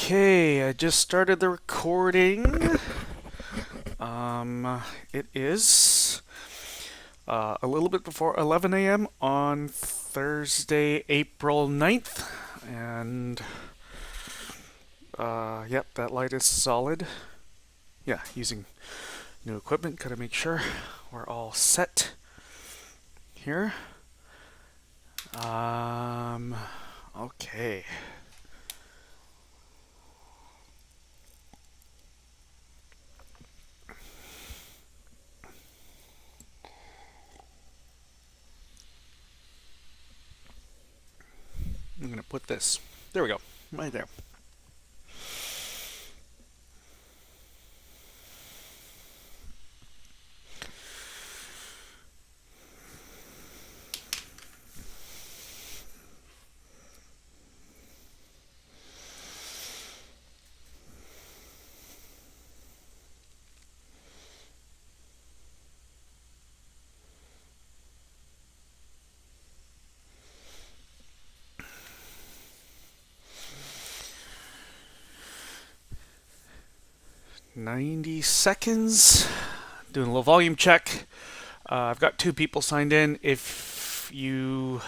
Okay, I just started the recording. It is a little bit before 11 a.m. on Thursday, April 9th. And, yep, that light is solid. Yeah, using new equipment. Gotta make sure we're all set here. Okay. I'm gonna put this. There we go. Right there. $90. Doing a little volume check. I've got two people signed in. If you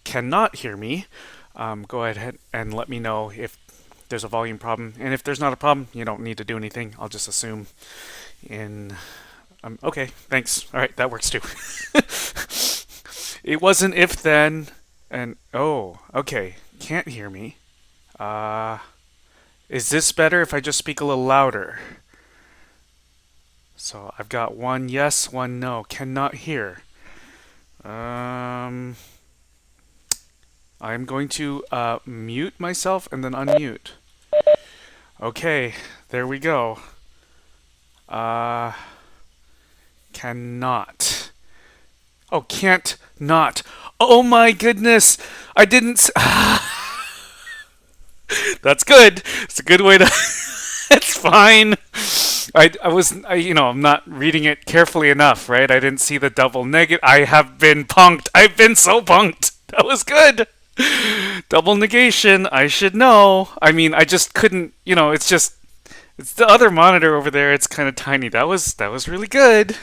cannot hear me, go ahead and let me know if there's a volume problem. And if there's not a problem, you don't need to do anything. I'll just assume in. Okay, thanks. All right, that works too. It wasn't if then, and oh, okay, can't hear me. Is this better if I just speak a little louder? So I've got one yes, one no. Cannot hear. I'm going to mute myself and then unmute. Okay, there we go. Cannot. Oh, can't not. Oh my goodness! I didn't. That's good. It's a good way to. It's fine. I'm not reading it carefully enough, right? I didn't see the double negative. I have been punked. I've been so punked. That was good. Double negation. I should know. I mean, I just couldn't. It's the other monitor over there. It's kind of tiny. That was really good.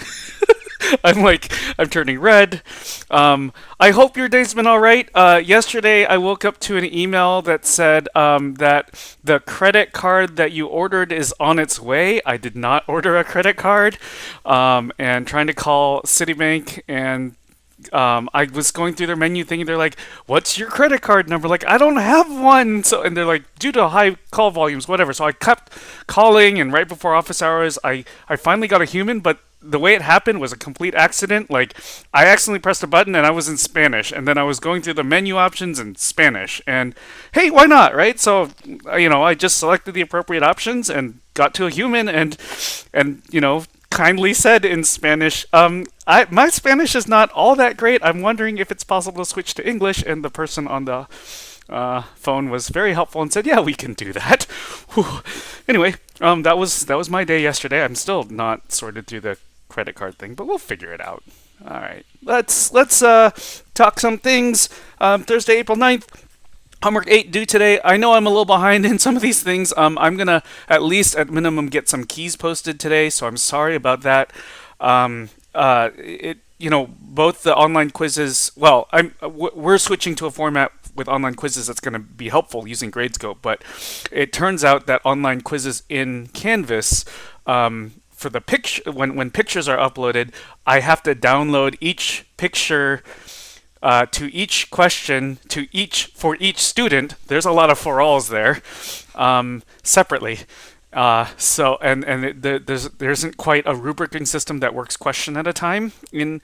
I'm turning red. I hope your day's been all right. Yesterday, I woke up to an email that said that the credit card that you ordered is on its way. I did not order a credit card, and trying to call Citibank and. I was going through their menu thinking they're like, "What's your credit card number?" Like, I don't have one. And they're like, "Due to high call volumes, whatever." So I kept calling, and right before office hours, I finally got a human, but the way it happened was a complete accident. Like, I accidentally pressed a button and I was in Spanish, and then I was going through the menu options in Spanish. And hey, why not, right? So, I just selected the appropriate options and got to a human, and kindly said in Spanish, my Spanish is not all that great. I'm wondering if it's possible to switch to English. And the person on the phone was very helpful and said, "Yeah, we can do that." Whew. Anyway, that was my day yesterday. I'm still not sorted through the credit card thing, but we'll figure it out. All right, let's talk some things. Thursday, April 9th. Homework 8 due today. I know I'm a little behind in some of these things. I'm going to at least at minimum get some keys posted today, so I'm sorry about that. Both the online quizzes, we're switching to a format with online quizzes that's going to be helpful using Gradescope, but it turns out that online quizzes in Canvas, for the picture, when pictures are uploaded, I have to download each picture to each question for each student. There's a lot of for alls there, separately. There isn't quite a rubricing system that works question at a time in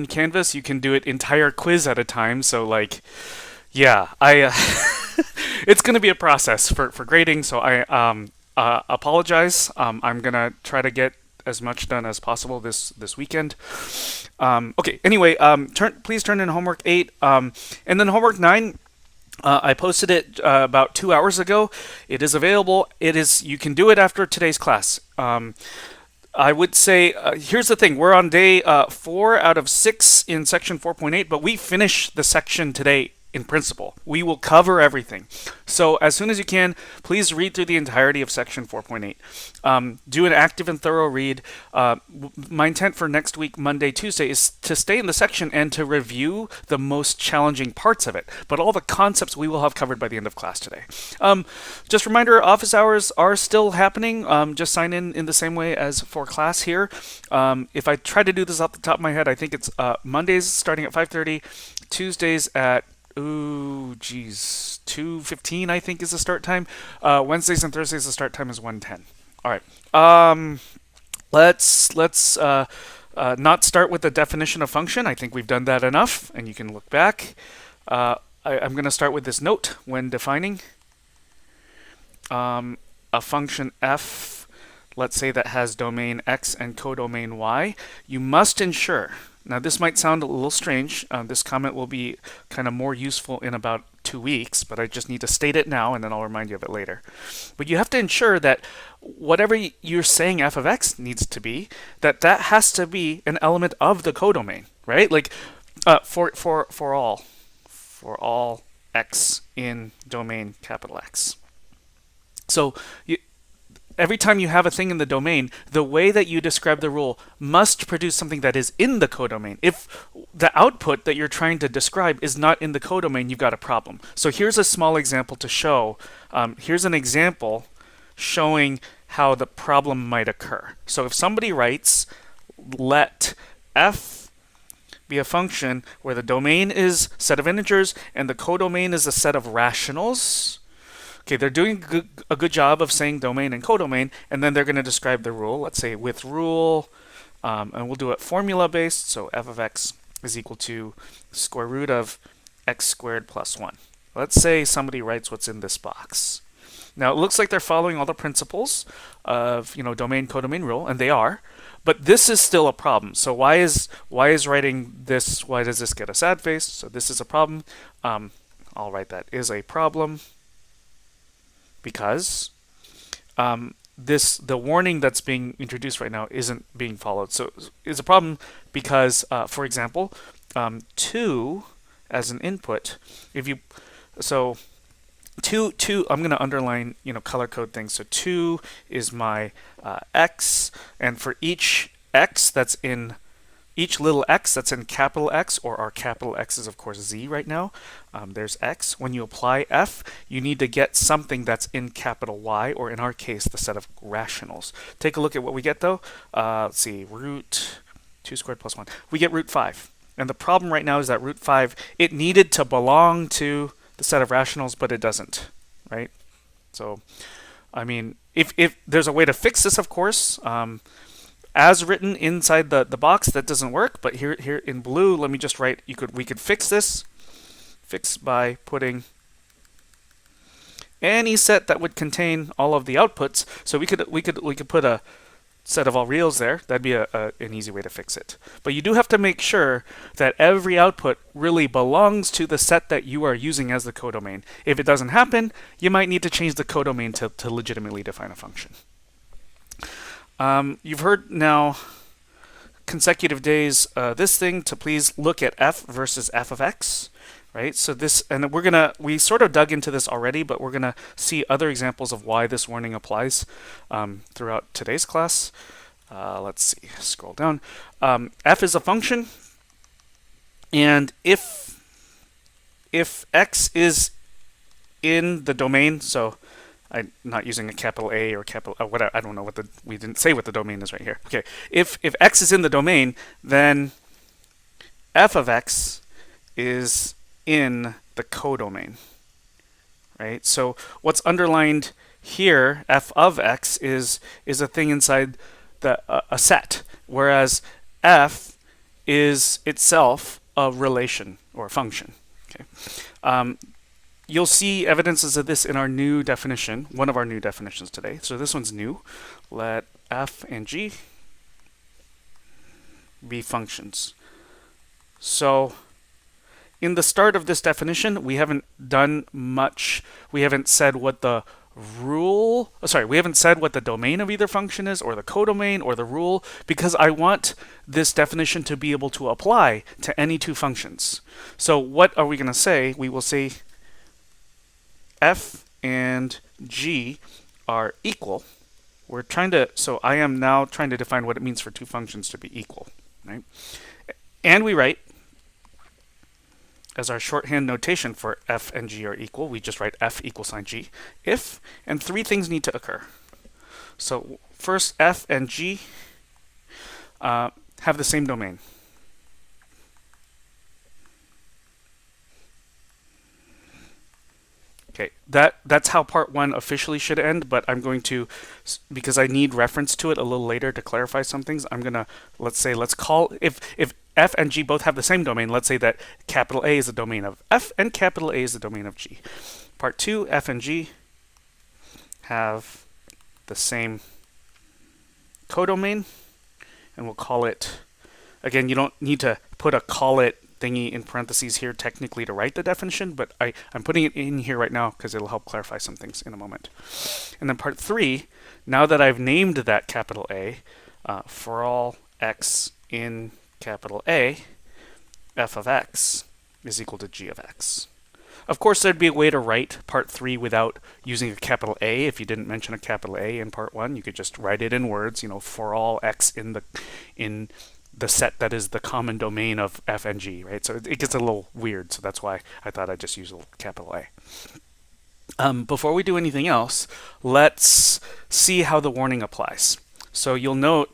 Canvas. You can do it entire quiz at a time. So it's going to be a process for grading. So I apologize. I'm gonna try to get as much done as possible this weekend. Okay. Anyway, please turn in homework 8, and then homework 9. I posted it about 2 hours ago. It is available. You can do it after today's class. I would say, here's the thing. We're on day 4 out of 6 in section 4.8, but we finish the section today in principle. We will cover everything. So as soon as you can, please read through the entirety of section 4.8. Do an active and thorough read. My intent for next week, Monday, Tuesday, is to stay in the section and to review the most challenging parts of it. But all the concepts we will have covered by the end of class today. Just a reminder, office hours are still happening. Just sign in the same way as for class here. If I try to do this off the top of my head, I think it's Mondays starting at 5:30, Tuesdays at 2:15 I think is the start time. Wednesdays and Thursdays the start time is 1:10. All right. Let's not start with the definition of function. I think we've done that enough, and you can look back. I'm going to start with this note when defining a function f, let's say that has domain x and codomain y. You must ensure. Now, this might sound a little strange. This comment will be kind of more useful in about 2 weeks, but I just need to state it now, and then I'll remind you of it later. But you have to ensure that whatever you're saying f of x needs to be, that has to be an element of the codomain, right? Like for all x in domain capital X. So every time you have a thing in the domain, the way that you describe the rule must produce something that is in the codomain. If the output that you're trying to describe is not in the codomain, you've got a problem. So here's a small example to show. Here's an example showing how the problem might occur. So if somebody writes, let f be a function where the domain is a set of integers and the codomain is a set of rationals. Okay, they're doing a good job of saying domain and codomain, and then they're going to describe the rule. Let's say with rule, and we'll do it formula based. So f of x is equal to square root of x squared plus 1. Let's say somebody writes what's in this box. Now it looks like they're following all the principles of domain codomain rule, and they are. But this is still a problem. So why is writing this? Why does this get a sad face? So this is a problem. I'll write that is a problem. Because the warning that's being introduced right now isn't being followed. So it's a problem because, for example, 2 as an input, two, I'm going to underline, color code things. So 2 is my x, and for each x that's in each little x that's in capital X, or our capital X is of course z right now, there's x. When you apply f, you need to get something that's in capital Y, or in our case, the set of rationals. Take a look at what we get though. Let's see, root 2 squared plus 1. We get root 5. And the problem right now is that root 5, it needed to belong to the set of rationals, but it doesn't, right? So, I mean, if there's a way to fix this, of course, as written inside the box, that doesn't work, but here in blue, let me just write, we could fix this. Fix by putting any set that would contain all of the outputs. So we could put a set of all reals there. That'd be an easy way to fix it. But you do have to make sure that every output really belongs to the set that you are using as the codomain. If it doesn't happen, you might need to change the codomain to legitimately define a function. You've heard now consecutive days this thing to please look at f versus f of x, right? So this, and we sort of dug into this already, but we're gonna see other examples of why this warning applies throughout today's class. Let's see, scroll down. F is a function, and if x is in the domain, so I'm not using a capital A or capital whatever. I don't know we didn't say what the domain is right here. Okay, if x is in the domain, then f of x is in the codomain, right? So what's underlined here, f of x is a thing inside a set, whereas f is itself a relation or a function. Okay. You'll see evidences of this in our new definition, one of our new definitions today. So this one's new. Let f and g be functions. So in the start of this definition, we haven't done much. We haven't said what the rule. Sorry, we haven't said what the domain of either function is, or the codomain, or the rule, because I want this definition to be able to apply to any two functions. So what are we going to say? We will say f and g are equal. So I am now trying to define what it means for two functions to be equal, right? And we write, as our shorthand notation for f and g are equal, we just write f equals sign g, if, and three things need to occur. So first, f and g have the same domain. Okay, that's how part one officially should end, but I'm going to, because I need reference to it a little later to clarify some things, I'm going to, let's call, if f and g both have the same domain, let's say that capital A is the domain of f and capital A is the domain of g. Part two, f and g have the same codomain, and we'll call it, again, you don't need to put a call it thingy in parentheses here technically to write the definition, but I'm putting it in here right now because it'll help clarify some things in a moment. And then part three, now that I've named that capital A, for all x in capital A, f of x is equal to g of x. Of course, there'd be a way to write part three without using a capital A. If you didn't mention a capital A in part one, you could just write it in words, for all x in the set that is the common domain of f and g, right? So it gets a little weird, so that's why I thought I'd just use a capital A. Before we do anything else, let's see how the warning applies. So you'll note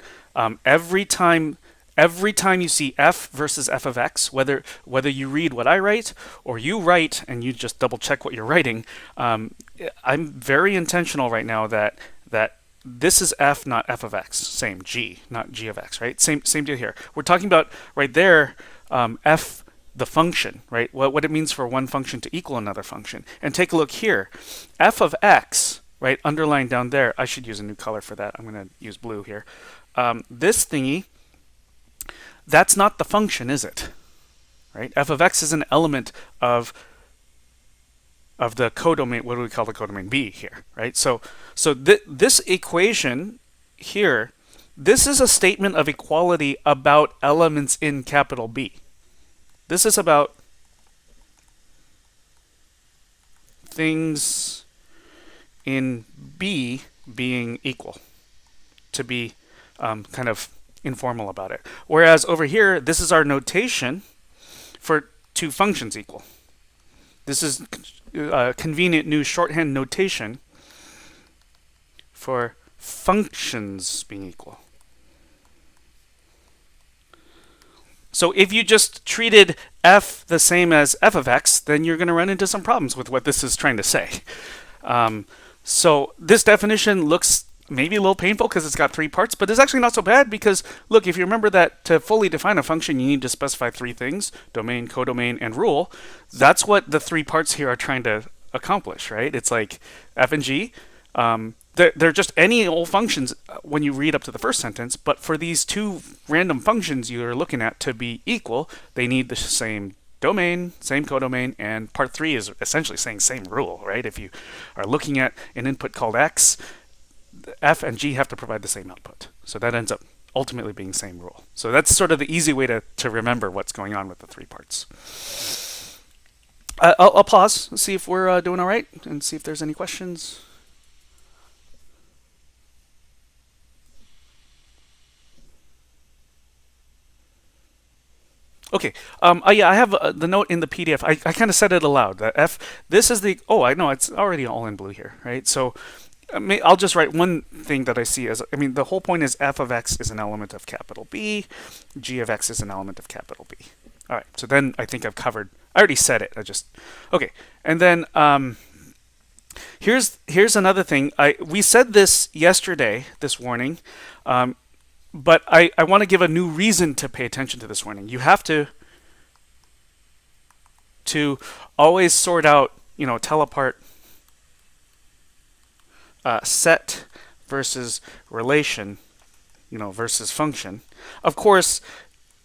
every time you see f versus f of x, whether you read what I write or you write and you just double check what you're writing, I'm very intentional right now that this is f, not f of x. Same, g, not g of x, right? Same deal here. We're talking about right there, f, the function, right? What it means for one function to equal another function. And take a look here. F of x, right, underlined down there. I should use a new color for that. I'm going to use blue here. This thingy, that's not the function, is it? Right? F of x is an element of the codomain. What do we call the codomain? B here, right? So this equation here, this is a statement of equality about elements in capital B. This is about things in B being equal, to be kind of informal about it. Whereas over here, this is our notation for two functions equal. This is a convenient new shorthand notation for functions being equal. So if you just treated f the same as f of x, then you're going to run into some problems with what this is trying to say. So this definition looks maybe a little painful because it's got three parts, but it's actually not so bad because, look, if you remember that to fully define a function, you need to specify three things: domain, codomain, and rule. That's what the three parts here are trying to accomplish, right? It's like f and g. They're just any old functions when you read up to the first sentence, but for these two random functions you're looking at to be equal, they need the same domain, same codomain, and part three is essentially saying same rule, right? If you are looking at an input called x, f and g have to provide the same output. So that ends up ultimately being same rule. So that's sort of the easy way to remember what's going on with the three parts. I'll pause, see if we're doing all right, and see if there's any questions. Okay. Yeah, I have the note in the PDF. I kind of said it aloud. That f. This is the. Oh, I know it's already all in blue here, right? So I'll just write one thing that I see as. I mean, the whole point is f of x is an element of capital B, g of x is an element of capital B. All right. So then I think I've covered. I already said it. Okay. And then here's another thing. We said this yesterday. This warning. But I want to give a new reason to pay attention to this warning. You have to always sort out, tell apart set versus relation, versus function. Of course,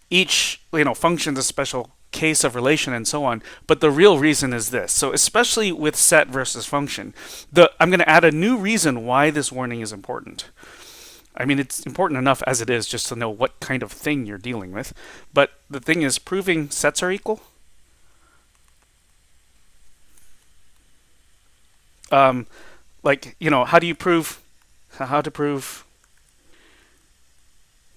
each function's a special case of relation and so on. But the real reason is this. So especially with set versus function, I'm going to add a new reason why this warning is important. I mean, it's important enough as it is just to know what kind of thing you're dealing with. But the thing is, proving sets are equal. Like, how do you prove, how to prove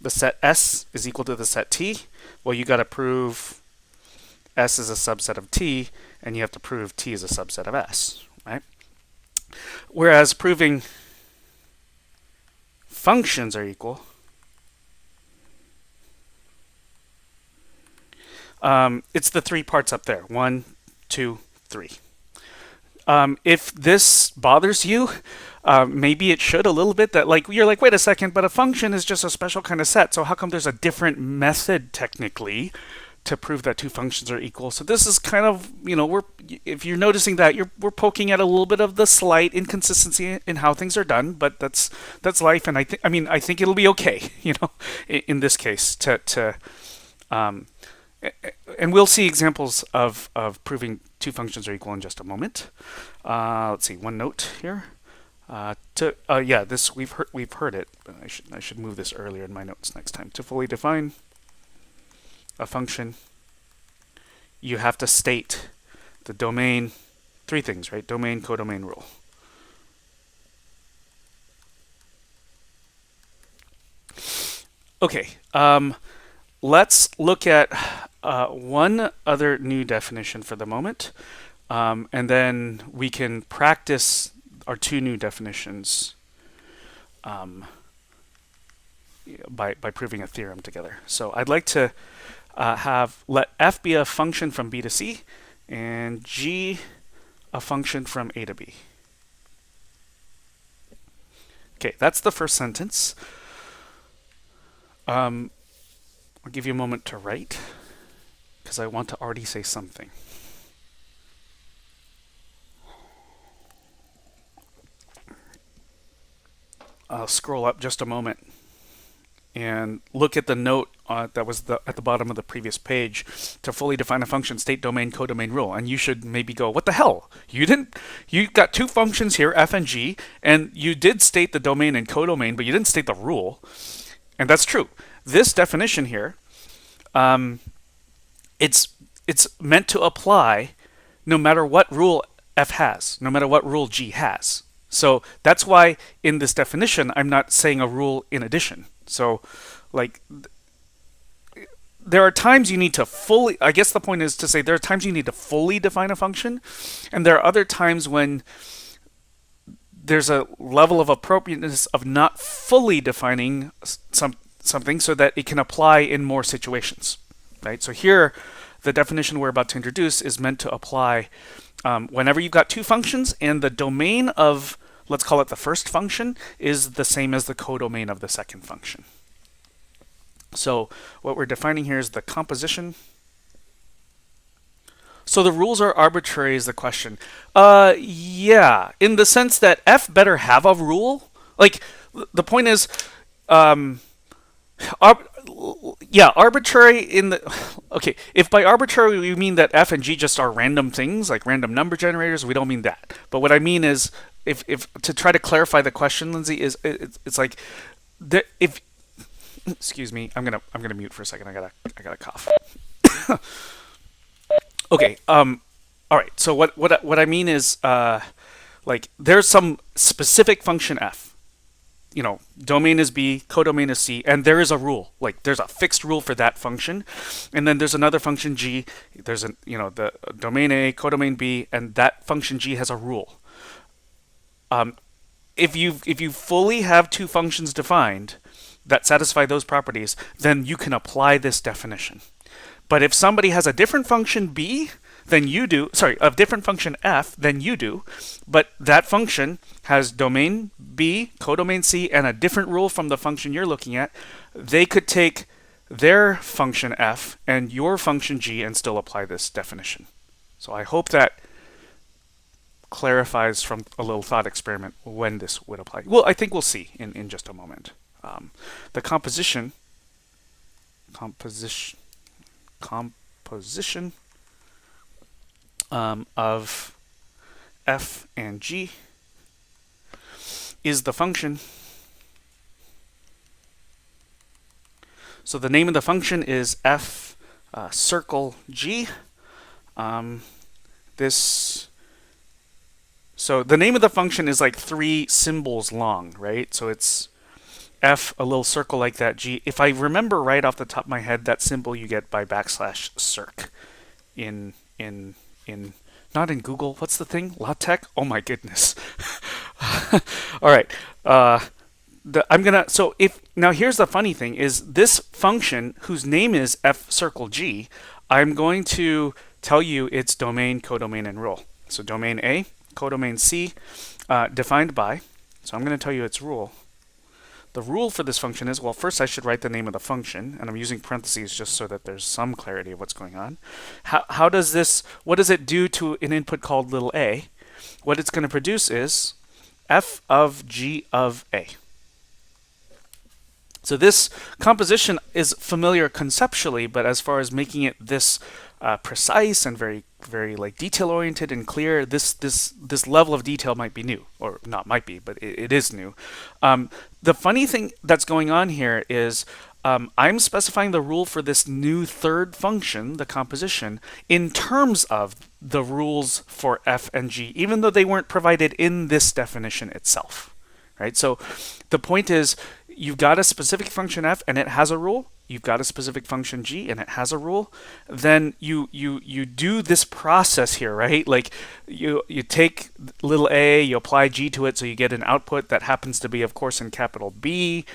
the set S is equal to the set T? Well, you got to prove S is a subset of T, and you have to prove T is a subset of S, right? Whereas proving functions are equal, it's the three parts up there. 1, 2, 3. If this bothers you, maybe it should a little bit, that like you're like, wait a second, but a function is just a special kind of set. So how come there's a different method technically to prove that two functions are equal? So this is kind of, if you're noticing that, we're poking at a little bit of the slight inconsistency in how things are done, but that's life. And I think it'll be okay, in this case and we'll see examples of proving two functions are equal in just a moment. Let's see, one note here. This we've heard it, but I should move this earlier in my notes next time. To fully define a function, you have to state the domain, three things, right? Domain, codomain, rule. Okay, let's look at one other new definition for the moment, and then we can practice our two new definitions by proving a theorem together. So I'd like to let f be a function from b to c, and g a function from a to b. Okay, that's the first sentence. I'll give you a moment to write, because I want to already say something. I'll scroll up just a moment and look at the note that was at the bottom of the previous page. To fully define a function, state domain, codomain, rule. And you should maybe go, what the hell? You got two functions here, f and g, and you did state the domain and codomain, but you didn't state the rule. And that's true. This definition here, it's meant to apply no matter what rule f has, no matter what rule g has. So that's why in this definition, I'm not saying a rule in addition. So like, there are times you need to fully, I guess the point is to say there are times you need to fully define a function, and there are other times when there's a level of appropriateness of not fully defining something so that it can apply in more situations, right? So here, the definition we're about to introduce is meant to apply whenever you've got two functions and the domain of, let's call it the first function, is the same as the codomain of the second function. So what we're defining here is the composition. So the rules are arbitrary is the question. Yeah, in the sense that f better have a rule. Like, the point is, arbitrary in the, okay, if by arbitrary we mean that f and g just are random things, like random number generators, we don't mean that. But what I mean is, if to try to clarify the question, Lindsay, is it's like, if, excuse me, I'm gonna mute for a second. I gotta cough. Okay. All right. So what I mean is, like, there's some specific function f. Domain is b, codomain is c, and there is a rule. Like, there's a fixed rule for that function, and then there's another function g. There's the domain a, codomain b, and that function g has a rule. If you fully have two functions defined that satisfy those properties, then you can apply this definition. But if somebody has a different function b than you do, a different function f than you do, but that function has domain b, codomain c, and a different rule from the function you're looking at, they could take their function f and your function g and still apply this definition. So I hope that clarifies from a little thought experiment when this would apply. Well, I think we'll see in just a moment. The composition composition of f and g is the function. So the name of the function is f circle g. So the name of the function is like 3 symbols long, right? So it's f, a little circle like that, g. If I remember right off the top of my head, that symbol you get by _circ in not in Google. What's the thing? LaTeX? Oh my goodness. All right. So if now here's the funny thing is this function whose name is f circle g, I'm going to tell you its domain, codomain, and rule. So domain A, codomain C, defined by. So I'm going to tell you its rule. The rule for this function is, well, first I should write the name of the function, and I'm using parentheses just so that there's some clarity of what's going on. What does it do to an input called little a? What it's going to produce is f of g of a. So this composition is familiar conceptually, but as far as making it this precise and very, very like detail-oriented and clear, this level of detail might be new, or not might be, but it is new. The funny thing that's going on here is I'm specifying the rule for this new third function, the composition, in terms of the rules for f and g, even though they weren't provided in this definition itself, right? So the point is, you've got a specific function f and it has a rule. You've got a specific function g and it has a rule. Then you do this process here, right? Like you take little a, you apply g to it, so you get an output that happens to be, of course, in capital B.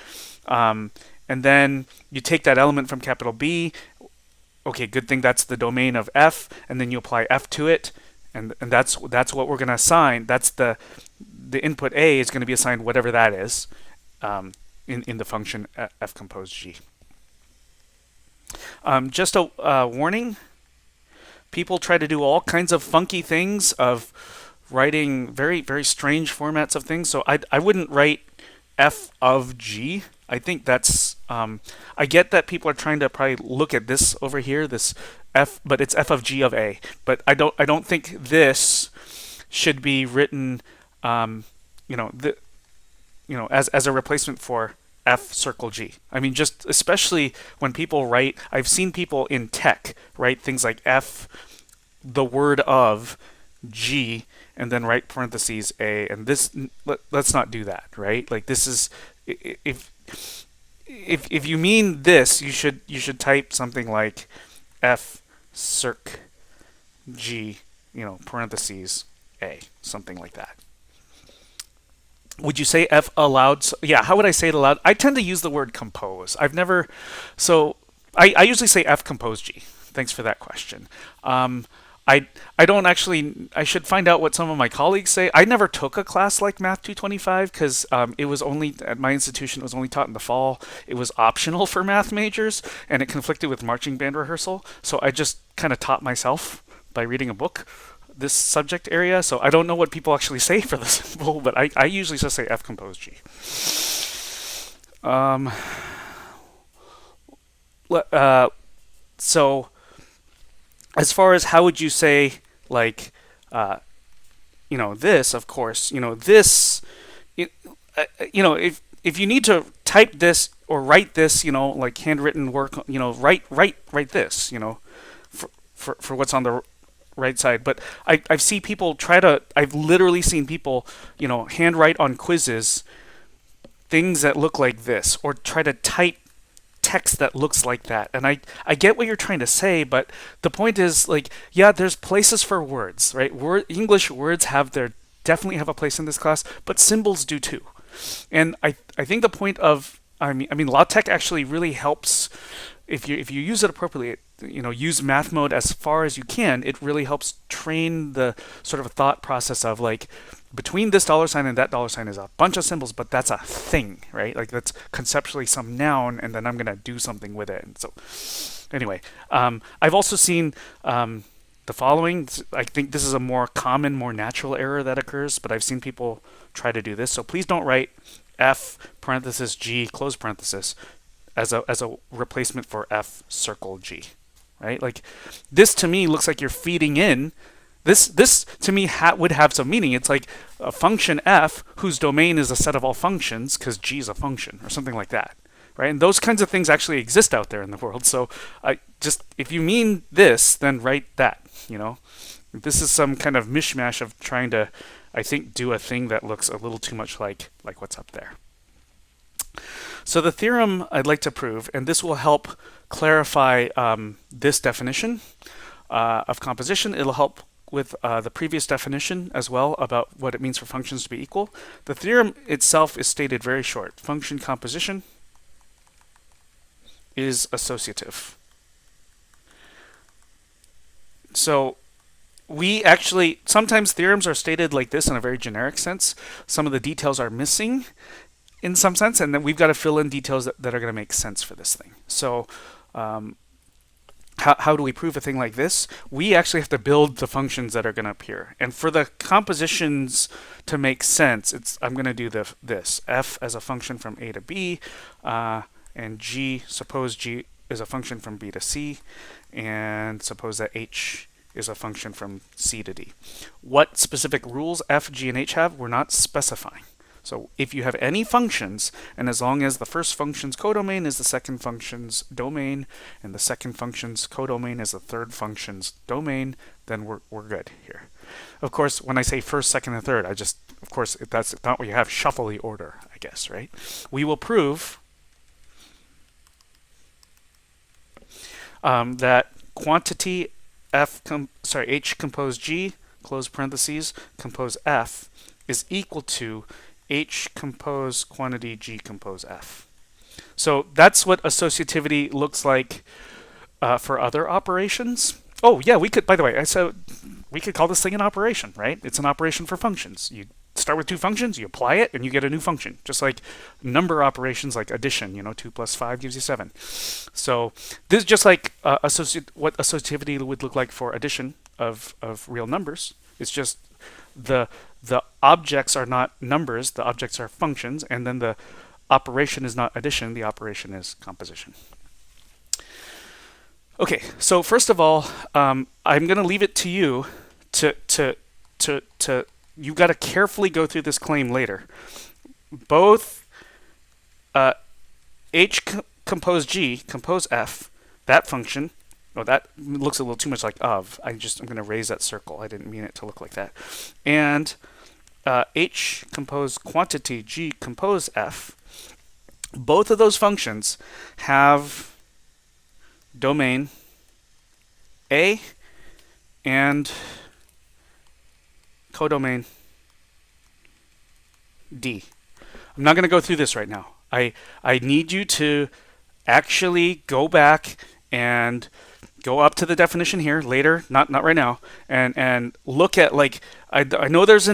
And then you take that element from capital B. Okay, good thing that's the domain of f, and then you apply f to it, and that's what we're going to assign. That's the input a is going to be assigned whatever that is. In the function f compose g. Just a warning, people try to do all kinds of funky things of writing very, very strange formats of things. So I wouldn't write f of g. I think that's, I get that people are trying to probably look at this over here, this f, but it's f of g of a. But I don't think this should be written, as a replacement for f circle g. I mean, just especially when people write, I've seen people in tech write things like f, the word of, g, and then write parentheses a, and this, let's not do that, right? Like this is, if you mean this, you should type something like f circ g, parentheses a, something like that. Would you say f aloud? Yeah, how would I say it aloud? I tend to use the word compose. I usually say f compose g. Thanks for that question. I don't actually, I should find out what some of my colleagues say. I never took a class like Math 225 because it was only, at my institution, it was only taught in the fall. It was optional for math majors, and it conflicted with marching band rehearsal. So I just kind of taught myself by reading a book this subject area, so I don't know what people actually say for the symbol, but I usually just say f compose g. So as far as how would you say, like, this, of course, this, if you need to type this or write this, like handwritten work, write this, for what's on the right side. But I've seen people I've literally seen people, handwrite on quizzes things that look like this, or try to type text that looks like that. And I get what you're trying to say, but the point is, like, yeah, there's places for words, right? English words definitely have a place in this class, but symbols do too. And I think the point of, I mean, LaTeX actually really helps if you use it appropriately. Use math mode as far as you can. It really helps train the sort of thought process of, like, between this $sign and that $sign is a bunch of symbols, but that's a thing, right? Like, that's conceptually some noun, and then I'm going to do something with it. And so anyway, I've also seen the following. I think this is a more common, more natural error that occurs, but I've seen people try to do this. So please don't write f parenthesis g close parenthesis as a replacement for f circle g. right? Like this to me looks like you're feeding in. This to me would have some meaning. It's like a function f whose domain is a set of all functions because g is a function or something like that, right? And those kinds of things actually exist out there in the world. So if you mean this, then write that. This is some kind of mishmash of trying to, I think, do a thing that looks a little too much like what's up there. So the theorem I'd like to prove, and this will help clarify this definition of composition. It'll help with the previous definition as well about what it means for functions to be equal. The theorem itself is stated very short. Function composition is associative. So we actually, sometimes theorems are stated like this in a very generic sense. Some of the details are missing in some sense, and then we've got to fill in details that are going to make sense for this thing. So how do we prove a thing like this? We actually have to build the functions that are going to appear. And for the compositions to make sense, I'm going to do this. F as a function from A to B, and G, suppose G is a function from B to C, and suppose that H is a function from C to D. What specific rules F, G, and H have, we're not specifying. So if you have any functions, and as long as the first function's codomain is the second function's domain, and the second function's codomain is the third function's domain, then we're good here. Of course, when I say first, second, and third, of course, that's not what you have. Shuffle the order, I guess, right? We will prove that quantity H compose G, close parentheses, compose F, is equal to H compose quantity G compose F. So that's what associativity looks like for other operations. Oh yeah, we could, by the way, we could call this thing an operation, right? It's an operation for functions. You start with two functions, you apply it, and you get a new function. Just like number operations like addition, 2 plus 5 gives you 7. So this is just like what associativity would look like for addition of real numbers. It's just the objects are not numbers, the objects are functions, and then the operation is not addition, the operation is composition. Okay, so first of all, I'm going to leave it to you to you've got to carefully go through this claim later. Both H compose G compose F, that function. Oh, that looks a little too much like of. I'm going to raise that circle. I didn't mean it to look like that. And H compose quantity G compose F. Both of those functions have domain A and codomain D. I'm not going to go through this right now. I need you to actually go back and go up to the definition here later, not right now, and look at, like, I know there's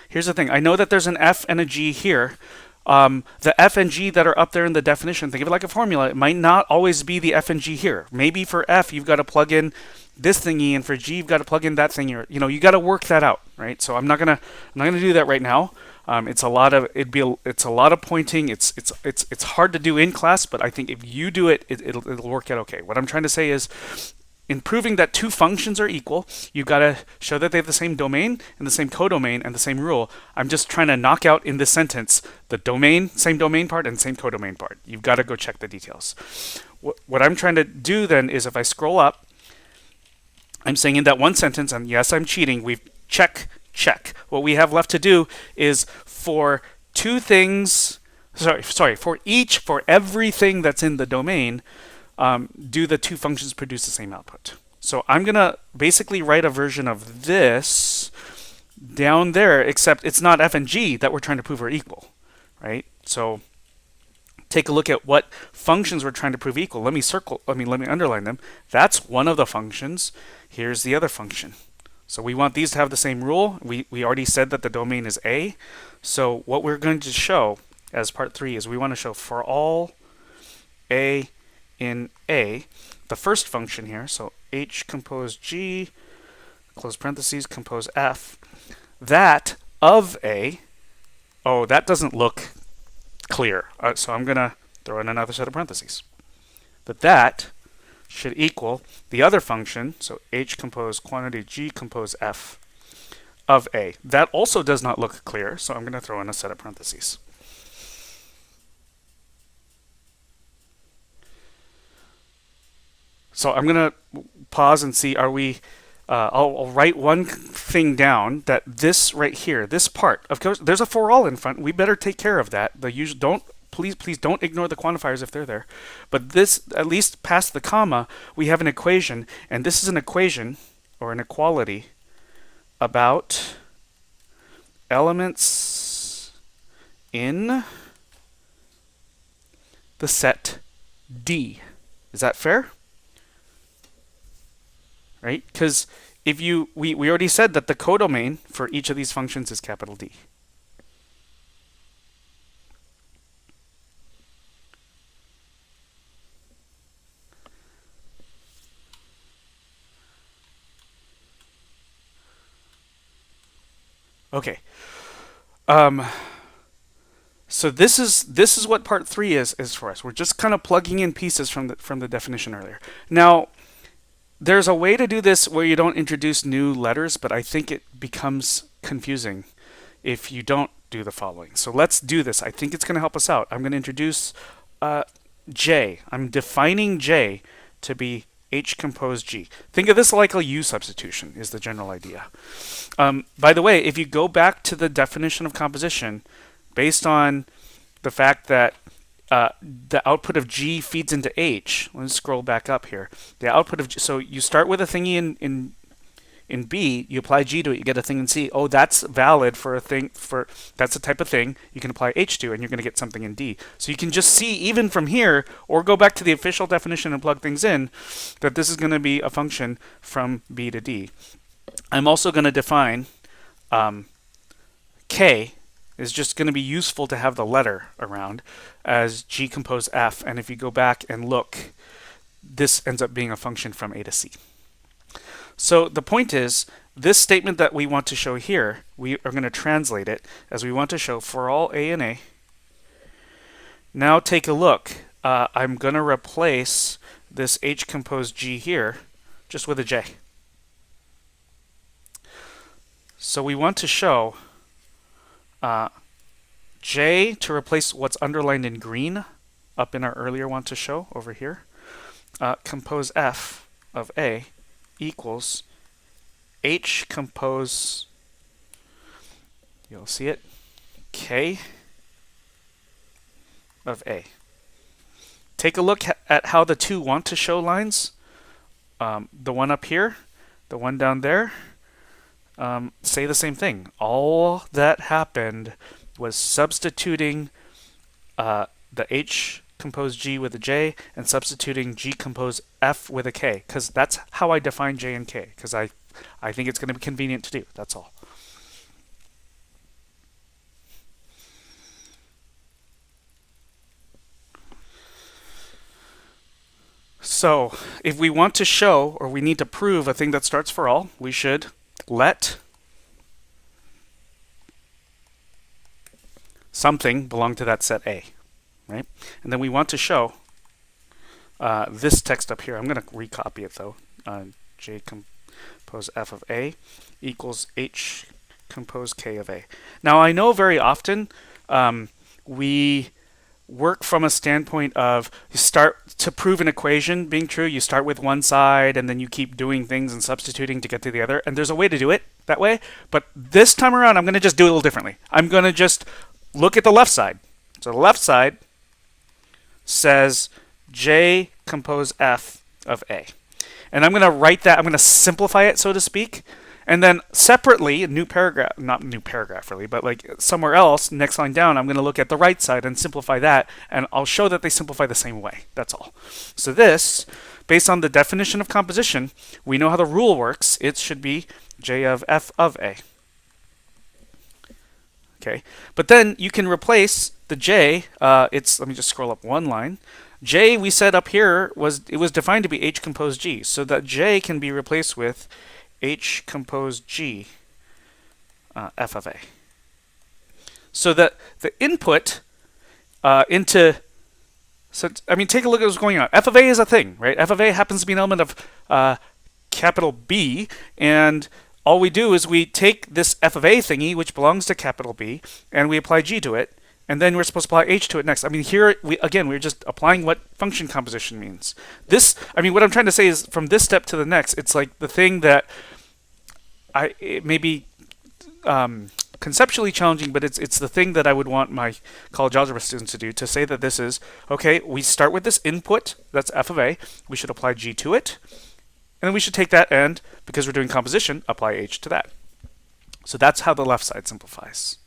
here's the thing. I know that there's an F and a G here. The F and G that are up there in the definition, think of it like a formula. It might not always be the F and G here. Maybe for F, you've got to plug in this thingy, and for G, you've got to plug in that thing. You got to work that out, right? So I'm not gonna do that right now. It's a lot of pointing. It's hard to do in class, but I think if you do it, it'll work out okay. What I'm trying to say is, in proving that two functions are equal, you've got to show that they have the same domain and the same codomain and the same rule. I'm just trying to knock out in this sentence the domain, same domain part, and same codomain part. You've got to go check the details. What I'm trying to do then is, if I scroll up, I'm saying in that one sentence, and yes, I'm cheating, we've check. What we have left to do is for for everything that's in the domain, do the two functions produce the same output. So I'm going to basically write a version of this down there, except it's not F and G that we're trying to prove are equal, right? So take a look at what functions we're trying to prove equal. Let me underline them. That's one of the functions. Here's the other function. So we want these to have the same rule. We already said that the domain is A. So what we're going to show as part 3 is we want to show for all A in A, the first function here, so H compose G, close parentheses, compose F, that of A, oh, that doesn't look clear. So I'm going to throw in another set of parentheses. That should equal the other function, so H compose quantity G compose F of A. That also does not look clear, so I'm going to throw in a set of parentheses. So I'm going to pause and see, are we, I'll write one thing down, that this right here, this part, of course, there's a for all in front. We better take care of that. Please don't ignore the quantifiers if they're there. But this, at least past the comma, we have an equation, and this is an equation, or an equality, about elements in the set D. Is that fair? Right? Because if we already said that the codomain for each of these functions is capital D. Okay. So this is what part 3 is for us. We're just kind of plugging in pieces from the definition earlier. Now, there's a way to do this where you don't introduce new letters, but I think it becomes confusing if you don't do the following. So let's do this. I think it's going to help us out. I'm going to introduce J. I'm defining J to be H compose G. Think of this like a U substitution is the general idea. By the way, if you go back to the definition of composition, based on the fact that the output of G feeds into H, let's scroll back up here. The output of G, so you start with a thingy in B, you apply G to it, you get a thing in C. Oh, that's valid for a thing, that's the type of thing you can apply H to, and you're going to get something in D. So you can just see even from here, or go back to the official definition and plug things in, that this is going to be a function from B to D. I'm also going to define K is just going to be useful to have the letter around as G compose F, and if you go back and look, this ends up being a function from A to C. So the point is, this statement that we want to show here, we are going to translate it as we want to show for all A and A. Now take a look. I'm going to replace this H compose G here just with a J. So we want to show J to replace what's underlined in green up in our earlier want to show over here. Compose F of A equals H compose, you'll see it, K of A. Take a look at how the two want to show lines, the one up here, the one down there, say the same thing. All that happened was substituting the H compose G with a J and substituting G compose F with a K, because that's how I define J and K, because I think it's going to be convenient to do. That's all. So if we want to show, or we need to prove a thing that starts for all, we should let something belong to that set A, right? And then we want to show this text up here. I'm going to recopy it though. J compose F of A equals H compose K of A. Now I know very often we work from a standpoint of you start to prove an equation being true, you start with one side and then you keep doing things and substituting to get to the other, and there's a way to do it that way, but this time around I'm going to just do it a little differently. I'm going to just look at the left side. So the left side says J compose F of A. And I'm going to write that, I'm going to simplify it, so to speak. And then separately, a new paragraph, not new paragraph really, but like somewhere else, next line down, I'm going to look at the right side and simplify that. And I'll show that they simplify the same way. That's all. So this, based on the definition of composition, we know how the rule works. It should be J of F of A. Okay, but then you can replace the J. Let me just scroll up one line. J, we said up here, was defined to be H compose G, so that J can be replaced with H compose G F of A. So that the input into So, I mean, take a look at what's going on. F of A is a thing, right? F of A happens to be an element of capital B, and all we do is we take this F of A thingy, which belongs to capital B, and we apply G to it, and then we're supposed to apply H to it next. I mean, here, we're just applying what function composition means. What I'm trying to say is from this step to the next, it's like the thing that it may be conceptually challenging, but it's the thing that I would want my college algebra students to do, to say that this is, okay, we start with this input, that's F of A, we should apply G to it, and then we should take that and, because we're doing composition, apply H to that. So that's how the left side simplifies.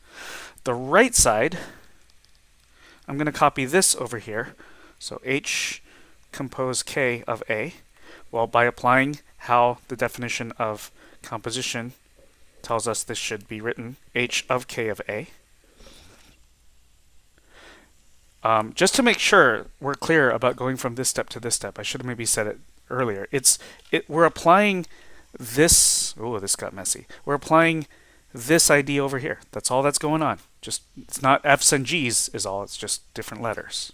The right side, I'm going to copy this over here. So H compose K of A. Well, by applying how the definition of composition tells us this should be written, H of K of A. Just to make sure we're clear about going from this step to this step, I should have maybe said it earlier. We're applying this. Oh, this got messy. We're applying this ID over here. That's all that's going on. Just it's not F's and G's is all. It's just different letters.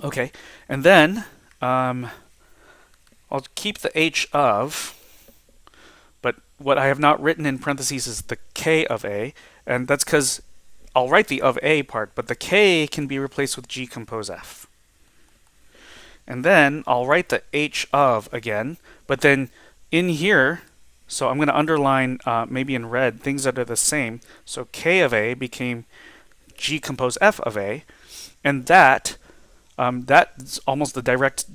Okay, and then I'll keep the H of, but what I have not written in parentheses is the K of A, and that's because I'll write the of A part, but the K can be replaced with G compose F. And then I'll write the H of again, but then in here, so I'm going to underline maybe in red things that are the same. So K of A became G compose F of A, and that's almost the direct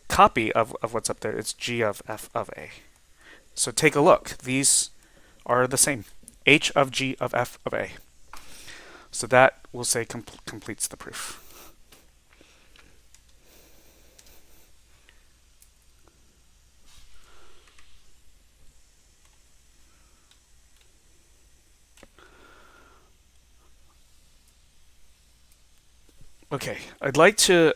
copy of what's up there. It's G of F of A. So take a look. These are the same. H of G of F of A. So that, we'll say, completes the proof. Okay, I'd like to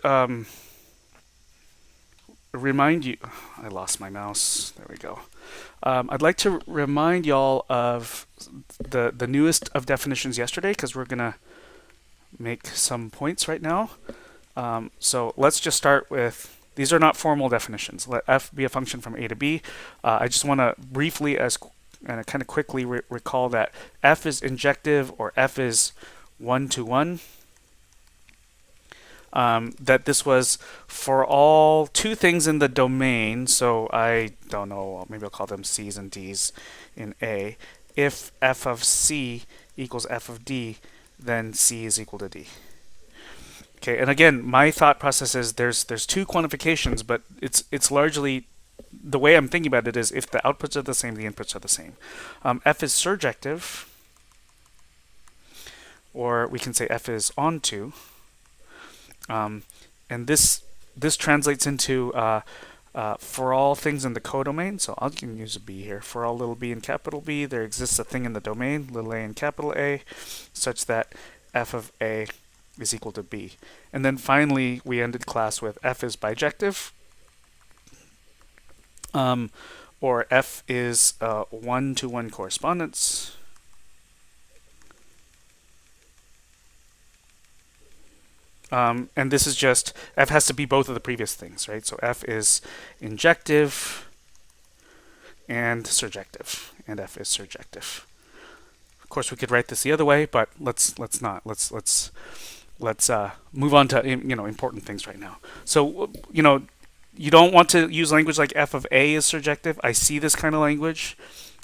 remind you, I lost my mouse, there we go. I'd like to remind y'all of the newest of definitions yesterday, because we're going to make some points right now. So let's just start with, these are not formal definitions. Let f be a function from a to b. I just want to briefly and kind of quickly recall that f is injective, or f is one-to-one. That this was for all two things in the domain, so I don't know, maybe I'll call them C's and D's in A. If f of C equals f of D, then C is equal to D. Okay, and again, my thought process is there's two quantifications, but it's largely, the way I'm thinking about it is if the outputs are the same, the inputs are the same. F is surjective, or we can say f is onto. And this translates into for all things in the codomain. So I can use a B here. For all little b and capital B, there exists a thing in the domain, little a and capital A, such that f of A is equal to B. And then finally, we ended class with f is bijective, or f is one-to-one correspondence. And this is just, f has to be both of the previous things, right? So f is injective and surjective, and f is surjective. Of course, we could write this the other way, but let's not. Let's move on to important things right now. So you don't want to use language like f of A is surjective. I see this kind of language.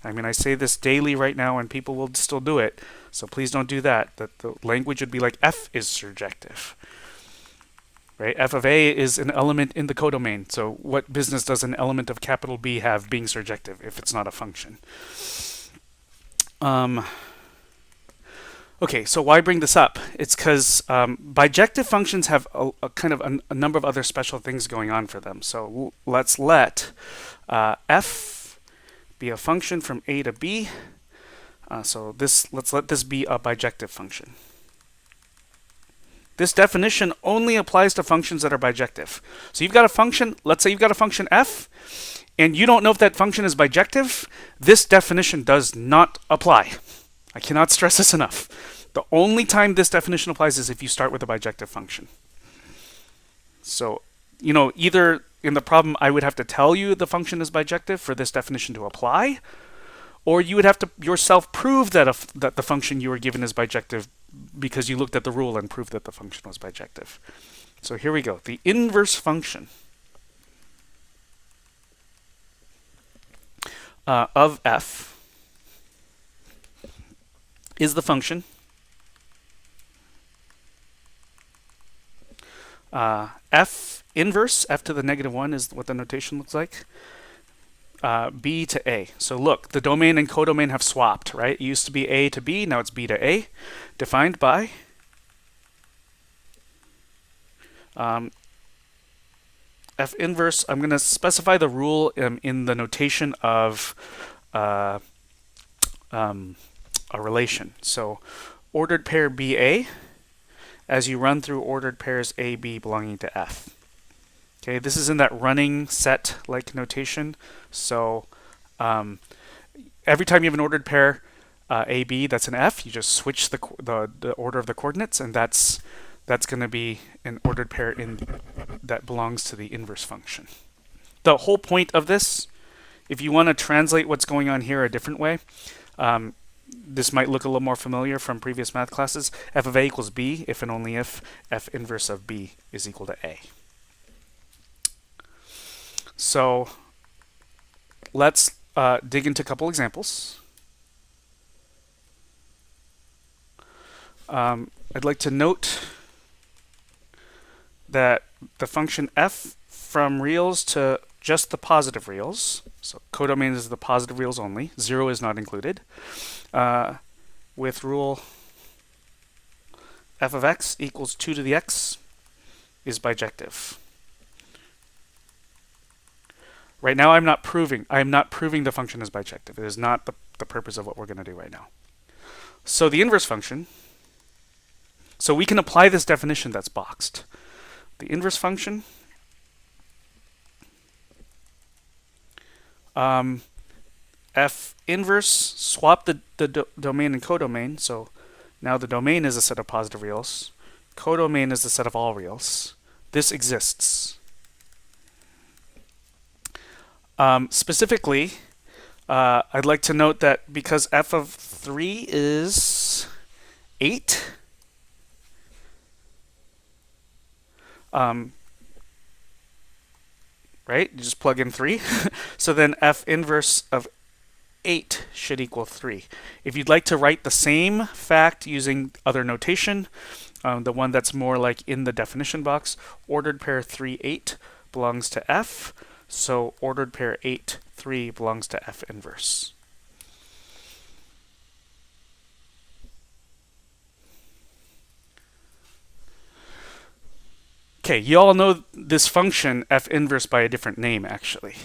I mean, I say this daily right now, and people will still do it. So please don't do that. That the language would be like f is surjective. Right? F of A is an element in the codomain. So what business does an element of capital B have being surjective if it's not a function? Okay, so why bring this up? It's because bijective functions have a kind of a number of other special things going on for them. So let's let f be a function from A to B. So let's let this be a bijective function. This definition only applies to functions that are bijective. So you've got a function, let's say you've got a function f, and you don't know if that function is bijective. This definition does not apply. I cannot stress this enough. The only time this definition applies is if you start with a bijective function. So, either in the problem I would have to tell you the function is bijective for this definition to apply, or you would have to yourself prove that that the function you were given is bijective because you looked at the rule and proved that the function was bijective. So here we go. The inverse function of f is the function f inverse, f to the -1 is what the notation looks like, b to a. So look, the domain and codomain have swapped, right? It used to be a to b, now it's b to a, defined by f inverse. I'm going to specify the rule in the notation of a relation. So ordered pair BA as you run through ordered pairs AB belonging to F. Okay, this is in that running set like notation. So every time you have an ordered pair AB that's an F, you just switch the order of the coordinates, and that's going to be an ordered pair that belongs to the inverse function. The whole point of this, if you want to translate what's going on here a different way, this might look a little more familiar from previous math classes. F of A equals B if and only if F inverse of B is equal to A. So let's dig into a couple examples. I'd like to note that the function f from reals to just the positive reals, so codomain is the positive reals only, 0 is not included, with rule f of x equals 2 to the x is bijective. Right now I'm not proving the function is bijective. It is not the purpose of what we're going to do right now. So the inverse function, so we can apply this definition that's boxed. The inverse function f inverse, swap the domain and codomain. So now the domain is a set of positive reals. Codomain is the set of all reals. This exists. Specifically, I'd like to note that because f of 3 is 8, right? You just plug in 3. So then f inverse of 8 should equal 3. If you'd like to write the same fact using other notation, the one that's more like in the definition box, ordered pair 3, 8 belongs to f. So ordered pair 8, 3 belongs to f inverse. Okay, you all know this function f inverse by a different name, actually.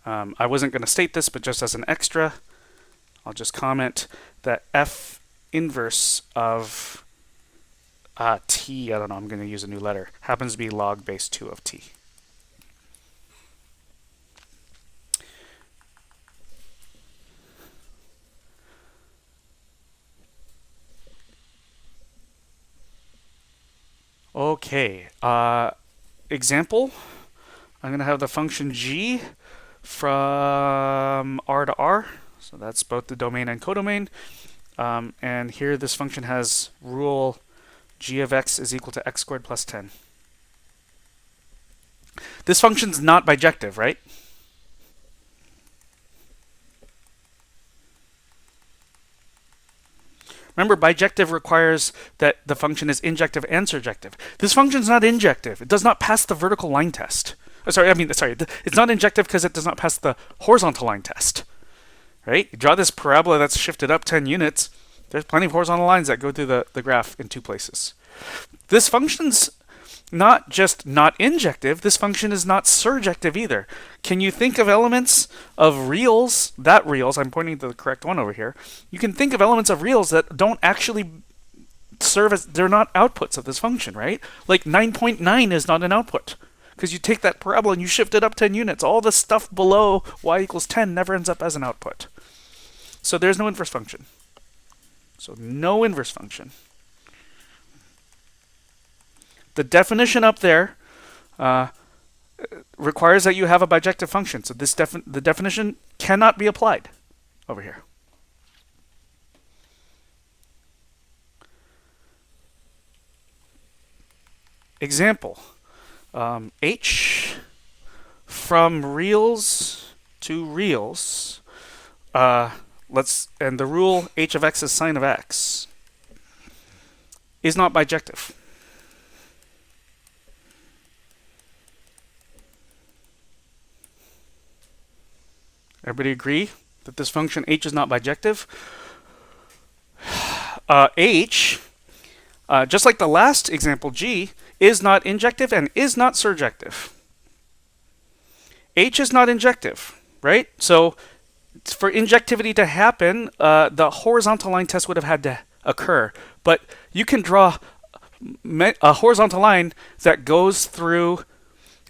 I wasn't going to state this, but just as an extra, I'll just comment that f inverse of t, I don't know, I'm going to use a new letter, happens to be log base 2 of t. Okay, example, I'm going to have the function g from r to r, so that's both the domain and codomain, and here this function has rule g of x is equal to x squared plus 10. This function's not bijective, right? Remember, bijective requires that the function is injective and surjective. This function's not injective. It does not pass the vertical line test. It's not injective because it does not pass the horizontal line test. Right? You draw this parabola that's shifted up 10 units. There's plenty of horizontal lines that go through the graph in 2 places. This function's not just not injective, this function is not surjective either. Can you think of elements of reals, I'm pointing to the correct one over here, you can think of elements of reals that don't actually serve as, they're not outputs of this function, right? Like 9.9 is not an output, because you take that parabola and you shift it up 10 units. All the stuff below y equals 10 never ends up as an output. So there's no inverse function. So no inverse function. The definition up there requires that you have a bijective function. So the definition cannot be applied over here. Example, h from reals to reals. And the rule h of x is sine of x is not bijective. Everybody agree that this function h is not bijective? H, just like the last example, g, is not injective and is not surjective. H is not injective, right? So for injectivity to happen, the horizontal line test would have had to occur. But you can draw a horizontal line that goes through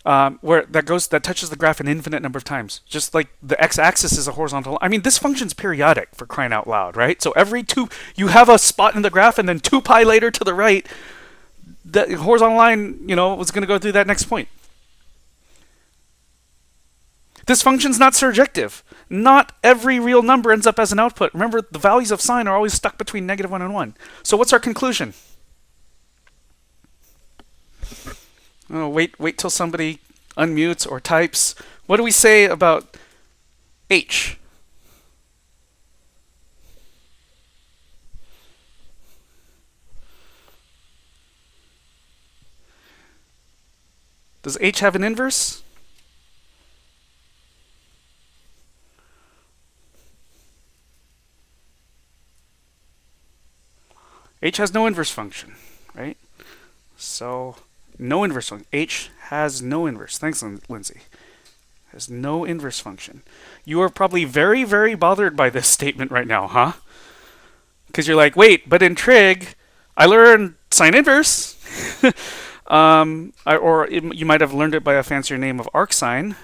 that touches the graph an infinite number of times. Just like the x-axis is a horizontal. I mean, this function's periodic, for crying out loud, right? So every you have a spot in the graph, and then 2 pi later to the right, the horizontal line, was going to go through that next point. This function's not surjective. Not every real number ends up as an output. Remember, the values of sine are always stuck between -1 and 1. So what's our conclusion? Oh, wait till somebody unmutes or types. What do we say about h? Does h have an inverse? H has no inverse function, right? So no inverse function. H has no inverse. Thanks, Lindsay. Has no inverse function. You are probably very, very bothered by this statement right now, huh? Because you're like, wait, but in trig, I learned sine inverse. You might have learned it by a fancier name of arcsine.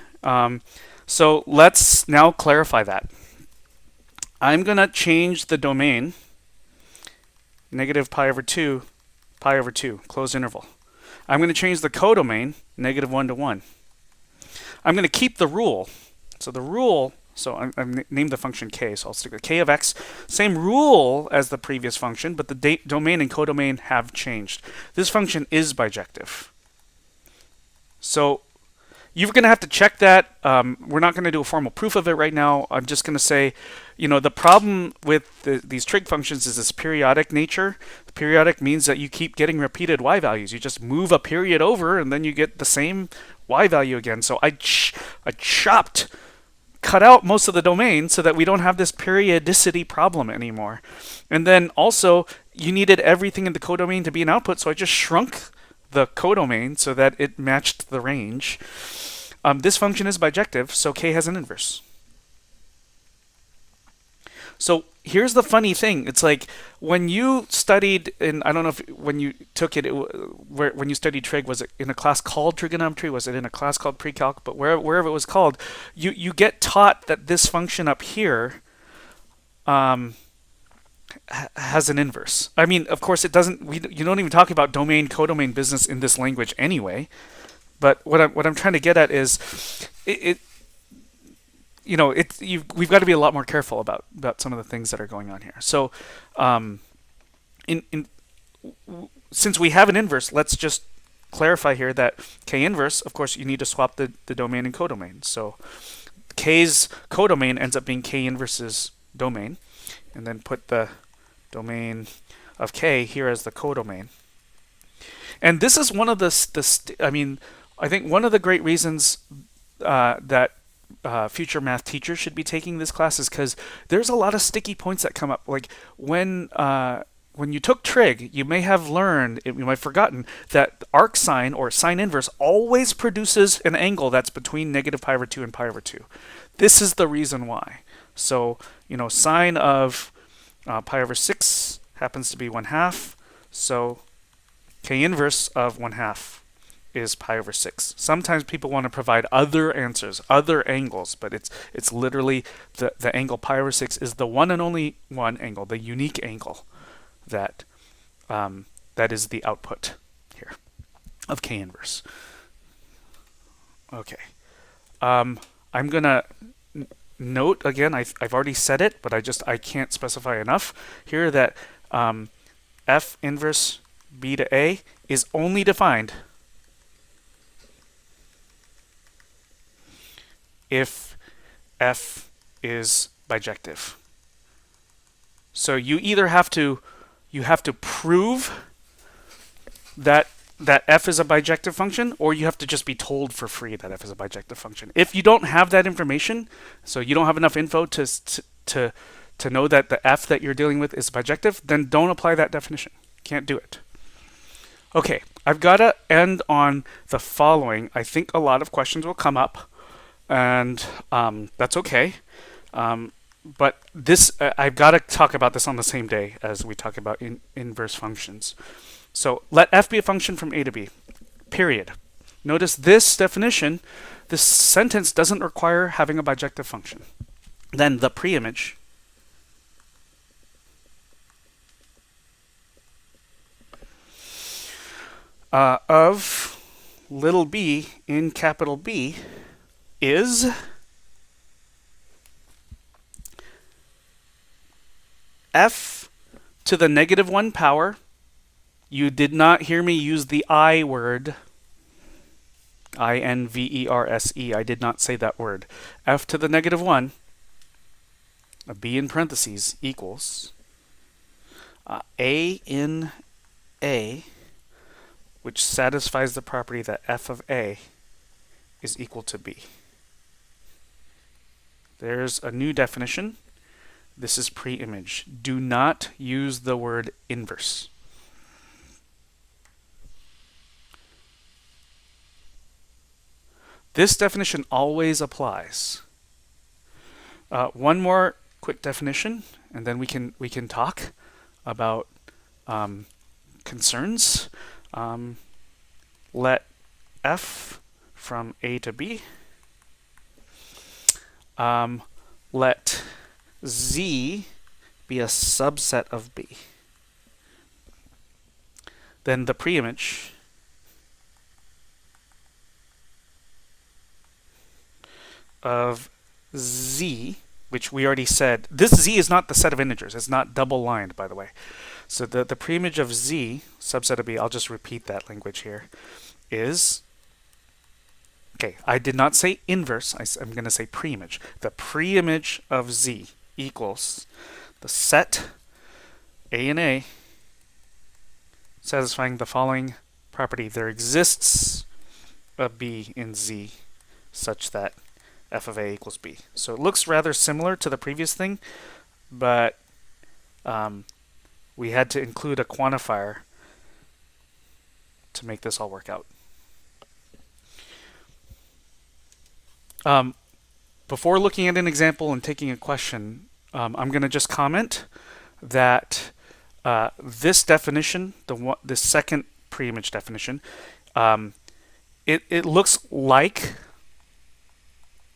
So let's now clarify that. I'm going to change the domain, negative pi over 2, closed interval. I'm going to change the codomain, -1 to 1. I'm going to keep the rule. So the rule, I've named the function k, so I'll stick with k of x. Same rule as the previous function, but the domain and codomain have changed. This function is bijective. So you're going to have to check that. We're not going to do a formal proof of it right now. I'm just going to say, the problem with these trig functions is this periodic nature. Periodic means that you keep getting repeated y values. You just move a period over, and then you get the same y value again. So I cut out most of the domain so that we don't have this periodicity problem anymore. And then also, you needed everything in the codomain to be an output, so I just shrunk the codomain so that it matched the range. This function is bijective, so k has an inverse. So here's the funny thing. It's like when you studied I don't know if when you took it, when you studied trig, was it in a class called trigonometry? Was it in a class called pre-calc? But wherever it was called, you get taught that this function up here has an inverse. I mean, of course, it doesn't. You don't even talk about domain codomain business in this language anyway. But what I'm trying to get at is we've got to be a lot more careful about some of the things that are going on here. So, since we have an inverse, let's just clarify here that k inverse, of course, you need to swap the domain and codomain. So, k's codomain ends up being k inverse's domain, and then put the domain of k here as the codomain. And this is one of I think one of the great reasons that future math teachers should be taking this class is because there's a lot of sticky points that come up. Like when you took trig, you may have learned, you might have forgotten, that arcsine or sine inverse always produces an angle that's between negative pi over 2 and pi over 2. This is the reason why. So, sine of pi over 6 happens to be 1/2. So k inverse of 1/2 is pi over 6. Sometimes people want to provide other answers, other angles, but it's literally the angle pi over 6 is the one and only one angle, the unique angle that that is the output here of k inverse. Okay. I'm going to note again, I've already said it, but I can't specify enough here that f inverse b to a is only defined if f is bijective. So you either have to prove that f is a bijective function, or you have to just be told for free that f is a bijective function. If you don't have that information, so you don't have enough info to know that the f that you're dealing with is bijective, then don't apply that definition. Can't do it. Okay, I've got to end on the following. I think a lot of questions will come up, and that's okay. But this, I've got to talk about this on the same day as we talk about inverse functions. So let f be a function from a to b, period. Notice this definition, this sentence doesn't require having a bijective function. Then the preimage of little b in capital B is f to the negative 1 power. You did not hear me use the I word, I-N-V-E-R-S-E. I did not say that word. F to the negative 1, a b in parentheses, equals a in a, which satisfies the property that f of a is equal to b. There's a new definition. This is preimage. Do not use the word inverse. This definition always applies. One more quick definition, and then we can talk about concerns. Let f from a to b. Let z be a subset of b. Then the preimage of z, which we already said, this z is not the set of integers. It's not double-lined, by the way. So the preimage of z, subset of b, I'll just repeat that language here, is, okay, I did not say inverse. I'm going to say preimage. The preimage of z equals the set a and a satisfying the following property. There exists a b in z such that f of a equals b. So it looks rather similar to the previous thing, but we had to include a quantifier to make this all work out. Before looking at an example and taking a question, I'm going to just comment that this definition, the second preimage definition, it looks like,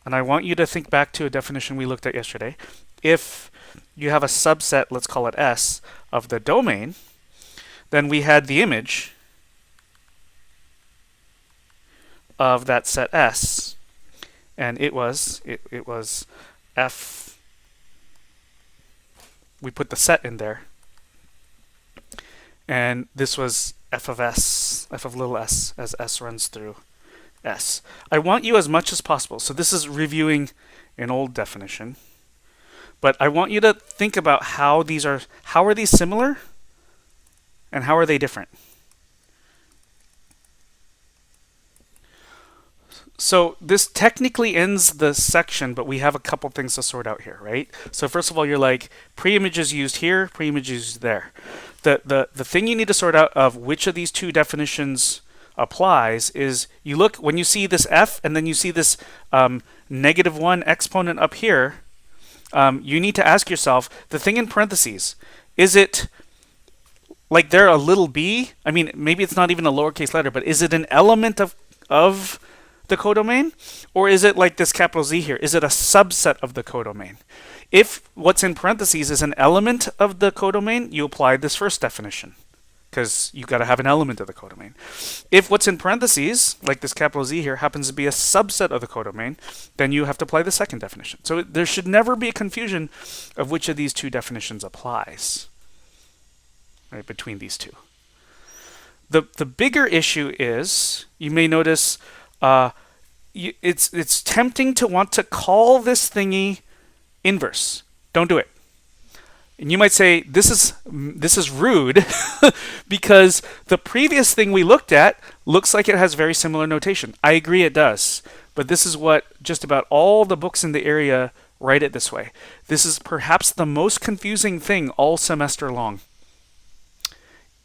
and I want you to think back to a definition we looked at yesterday. If you have a subset, let's call it S, of the domain, then we had the image of that set S, and it was f. We put the set in there, and this was f of s, f of little s, as s runs through S. I want you as much as possible. So this is reviewing an old definition, but I want you to think about how are these similar and how are they different? So this technically ends the section, but we have a couple things to sort out here, right? So first of all, you're like, preimage is used here, preimage is used there. The thing you need to sort out of which of these two definitions applies is you look when you see this f and then you see this -1 exponent up here, you need to ask yourself the thing in parentheses, is it like they're a little b? I mean, maybe it's not even a lowercase letter, but is it an element of the codomain? Or is it like this capital Z here? Is it a subset of the codomain? If what's in parentheses is an element of the codomain, you apply this first definition, because you've got to have an element of the codomain. If what's in parentheses, like this capital Z here, happens to be a subset of the codomain, then you have to apply the second definition. So there should never be a confusion of which of these two definitions applies, right, between these two. The bigger issue is, you may notice, it's tempting to want to call this thingy inverse. Don't do it. And you might say, this is rude because the previous thing we looked at looks like it has very similar notation. I agree it does, but this is what just about all the books in the area write it this way. This is perhaps the most confusing thing all semester long.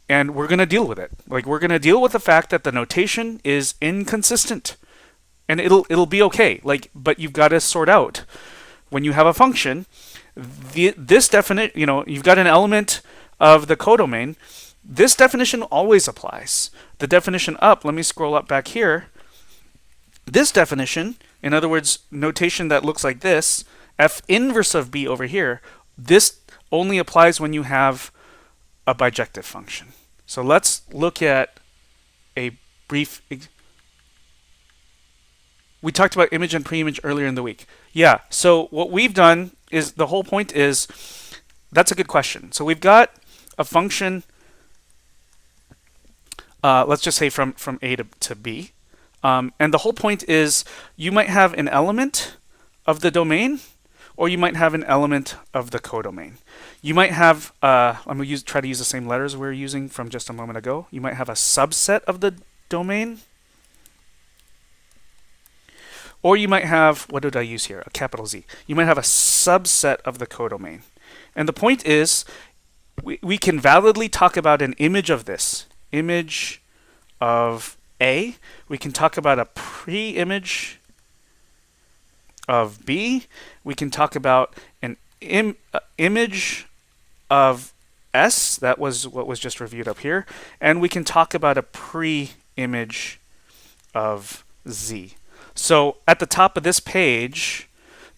And we're going to deal with it. Like, we're going to deal with the fact that the notation is inconsistent. And it'll be okay. Like, but you've got to sort out when you have a function, this definition, you've got an element of the codomain. This definition always applies. The definition up, let me scroll up back here. This definition, in other words, notation that looks like this, f inverse of b over here, this only applies when you have a bijective function. So let's look at a brief. We talked about image and preimage earlier in the week. Yeah, so what we've done is, the whole point is, that's a good question. So we've got a function, let's just say from A to B. And the whole point is, you might have an element of the domain, or you might have an element of the codomain. You might have, I'm going to try to use the same letters we were using from just a moment ago. You might have a subset of the domain. Or you might have, what did I use here? A capital Z. You might have a subset of the codomain. And the point is, we can validly talk about an image of this. Image of A. We can talk about a pre-image of B. We can talk about an image of S. That was what was just reviewed up here. And we can talk about a pre-image of Z. So at the top of this page,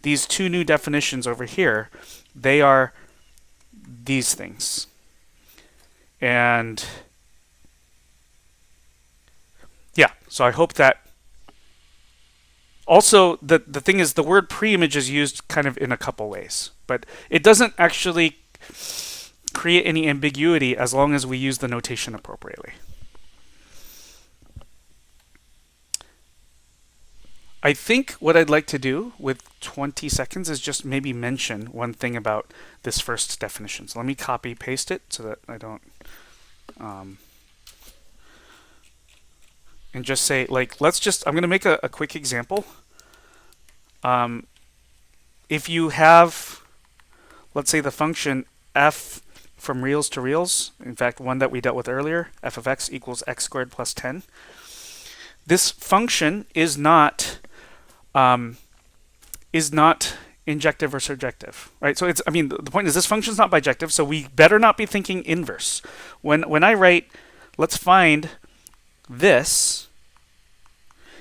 these two new definitions over here, they are these things. And yeah, so I hope that. Also, the thing is, the word preimage is used kind of in a couple ways, but it doesn't actually create any ambiguity as long as we use the notation appropriately. I think what I'd like to do with 20 seconds is just maybe mention one thing about this first definition. So let me copy paste it so that I don't and just say, like, I'm going to make a quick example. If you have, let's say, the function f from reals to reals, in fact, one that we dealt with earlier, f of x equals x squared plus 10. This function is not injective or surjective, right? So the point is, this function is not bijective, so we better not be thinking inverse. When I write, let's find this,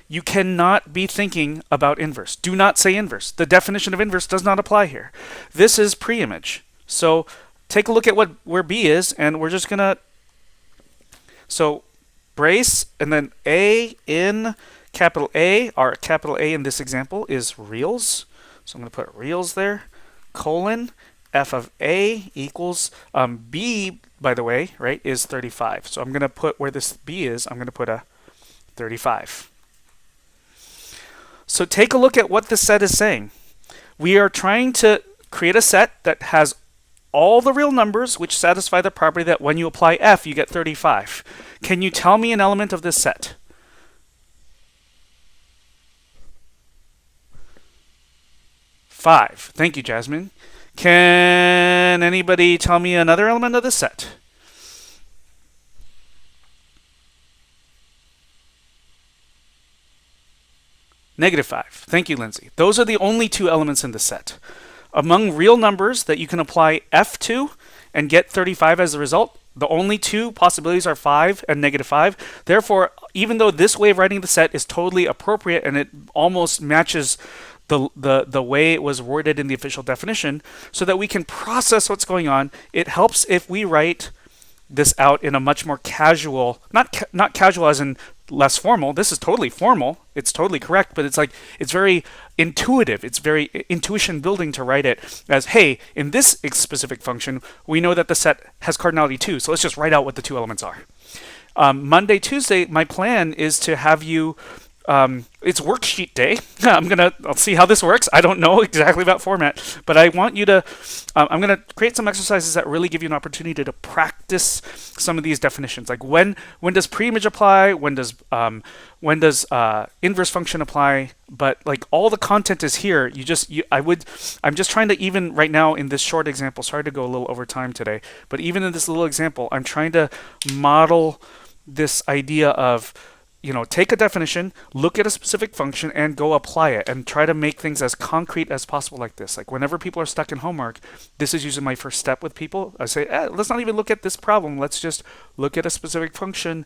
you cannot be thinking about inverse. Do not say inverse. The definition of inverse does not apply here. This is preimage. So take a look at where B is, and we're just gonna, so brace, and then A in capital A, our capital A in this example is reals. So I'm going to put reals there, colon, f of A equals, B, by the way, right, is 35. So I'm going to put where this B is, I'm going to put a 35. So take a look at what this set is saying. We are trying to create a set that has all the real numbers which satisfy the property that when you apply f, you get 35. Can you tell me an element of this set? Five. Thank you, Jasmine. Can anybody tell me another element of this set? -5. Thank you, Lindsay. Those are the only two elements in the set. Among real numbers that you can apply f to and get 35 as a result, The only two possibilities are 5 and -5. Therefore, even though this way of writing the set is totally appropriate and it almost matches the way it was worded in the official definition, so that we can process what's going on, it helps if we write this out in a much more casual, not casual as in less formal. This is totally formal. It's totally correct, but it's like it's very intuitive. It's very intuition building to write it as, hey, in this specific function, we know that the set has cardinality 2, so let's just write out what the two elements are. Monday, Tuesday, my plan is to have you. It's worksheet day. I'll see how this works. I don't know exactly about format, but I want you to, I'm gonna create some exercises that really give you an opportunity to practice some of these definitions. Like when does preimage apply? When does inverse function apply? But like all the content is here. I'm just trying to, even right now in this short example, sorry to go a little over time today, but even in this little example, I'm trying to model this idea of, take a definition, look at a specific function, and go apply it, and try to make things as concrete as possible like this. Like whenever people are stuck in homework, this is usually my first step with people. I say, let's not even look at this problem. Let's just look at a specific function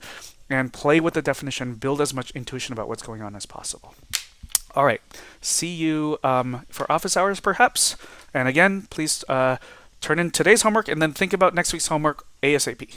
and play with the definition, build as much intuition about what's going on as possible. All right. See you for office hours, perhaps. And again, please turn in today's homework and then think about next week's homework ASAP.